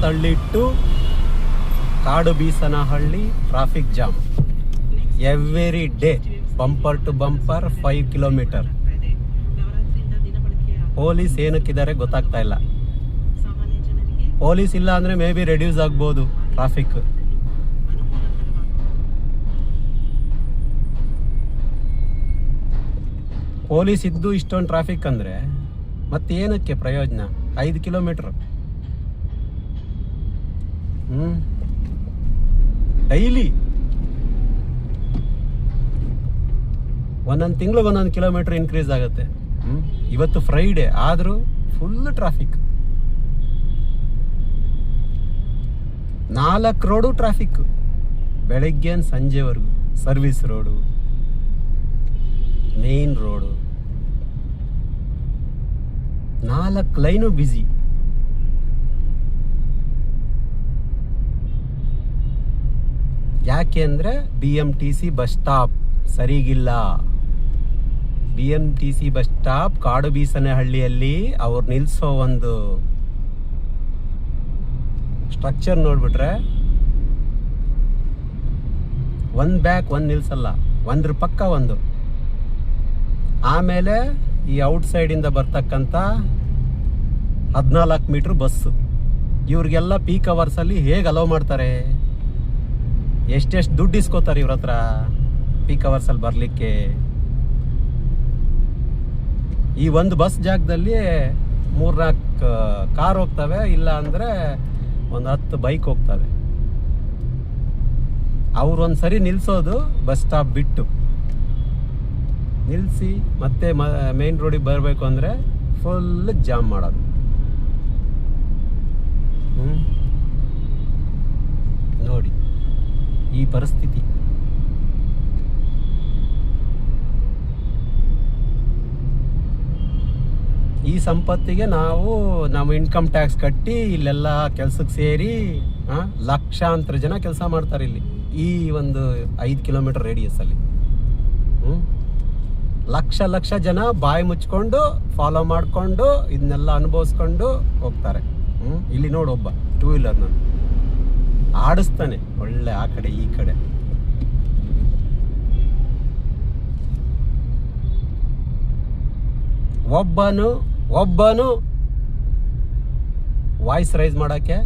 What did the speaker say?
Thirthahalli to Kadubeesanahalli traffic jam every day, bumper to bumper 5 kilometre. Police ಏನಕ್ಕಿದ್ದಾರೆ ಗೊತ್ತಾಗ್ತಾ ಇಲ್ಲ. Police ಇಲ್ಲ ಅಂದ್ರೆ ಮೇ ಬಿ ರೆಡ್ಯೂಸ್ ಆಗ್ಬೋದು ಟ್ರಾಫಿಕ್. ಪೊಲೀಸ್ ಇದ್ದು ಇಷ್ಟೊಂದು ಟ್ರಾಫಿಕ್ ಅಂದ್ರೆ ಮತ್ತೆ ಏನಕ್ಕೆ ಪ್ರಯೋಜನ? 5 ಕಿಲೋಮೀಟರ್ ಡೈಲಿ ಒಂದೊಂದು ತಿಂಗಳಿಗೆ 1 ಕಿಲೋಮೀಟರ್ ಇನ್ಕ್ರೀಸ್ ಆಗುತ್ತೆ. ಇವತ್ತು ಫ್ರೈಡೇ ಆದರೂ ಫುಲ್ ಟ್ರಾಫಿಕ್. 4 ರೋಡು ಟ್ರಾಫಿಕ್ ಬೆಳಗ್ಗೆ ಸಂಜೆವರೆಗೂ. Service road, main road, 4 line busy. ಯಾಕೆ ಅಂದರೆ BMTC ಬಸ್ ಸ್ಟಾಪ್ ಸರಿಗಿಲ್ಲ. BMTC ಬಸ್ ಸ್ಟಾಪ್ ಕಾಡುಬೀಸನಹಳ್ಳಿಯಲ್ಲಿ ಅವ್ರು ನಿಲ್ಲಿಸೋ ಒಂದು ಸ್ಟ್ರಕ್ಚರ್ ನೋಡ್ಬಿಟ್ರೆ ಒಂದು ಬ್ಯಾಕ್ ಒಂದು ನಿಲ್ಸಲ್ಲ, ಒಂದ್ರ ಪಕ್ಕ ಒಂದು. ಆಮೇಲೆ ಈ ಔಟ್ಸೈಡಿಂದ ಬರ್ತಕ್ಕಂಥ 14 ಮೀಟ್ರ್ ಬಸ್ಸು. ಇವ್ರಿಗೆಲ್ಲ ಪೀಕ್ ಅವರ್ಸಲ್ಲಿ ಹೇಗೆ ಅಲೋ ಮಾಡ್ತಾರೆ? ಎಷ್ಟೆಷ್ಟು ದುಡ್ಡು ಇಸ್ಕೋತಾರೆ ಇವ್ರ ಹತ್ರ ಪೀಕ್ ಅವರ್ಸಲ್ಲಿ ಬರಲಿಕ್ಕೆ? ಈ ಒಂದು ಬಸ್ ಜಾಗದಲ್ಲಿ 3-4 ಕಾರ್ ಹೋಗ್ತವೆ, ಇಲ್ಲ ಅಂದರೆ ಒಂದು 10 ಬೈಕ್ ಹೋಗ್ತವೆ. ಅವ್ರು ಒಂದು ಸರಿ ನಿಲ್ಲಿಸೋದು ಬಸ್ ಸ್ಟಾಪ್ ಬಿಟ್ಟು ನಿಲ್ಲಿಸಿ ಮತ್ತೆ ಮೇನ್ ರೋಡಿಗೆ ಬರಬೇಕು ಅಂದರೆ ಫುಲ್ ಜಾಮ್ ಮಾಡೋದು. ನೋಡಿ ಈ ಪರಿಸ್ಥಿತಿ. ಈ ಸಂಪತ್ತಿಗೆ ನಾವು ಇನ್ಕಮ್ ಟ್ಯಾಕ್ಸ್ ಕಟ್ಟಿ ಇಲ್ಲೆಲ್ಲ ಕೆಲ್ಸಕ್ಕೆ ಸೇರಿ ಲಕ್ಷಾಂತರ ಜನ ಕೆಲಸ ಮಾಡ್ತಾರೆ ಇಲ್ಲಿ ಈ ಒಂದು 5 ಕಿಲೋಮೀಟರ್ ರೇಡಿಯಸ್ಸಲ್ಲಿ. ಲಕ್ಷ ಜನ ಬಾಯಿ ಮುಚ್ಕೊಂಡು ಫಾಲೋ ಮಾಡಿಕೊಂಡು ಇದನ್ನೆಲ್ಲ ಅನುಭವಿಸ್ಕೊಂಡು ಹೋಗ್ತಾರೆ. ಇಲ್ಲಿ ನೋಡು, ಒಬ್ಬ 2 ವೀಲರ್ನ ಆಡಿಸ್ತಾನೆ ಒಳ್ಳೆ ಆ ಕಡೆ ಈ ಕಡೆ. ಒಬ್ಬನು ವಾಯ್ಸ್ ರೈಸ್ ಮಾಡೋಕ್ಕೆ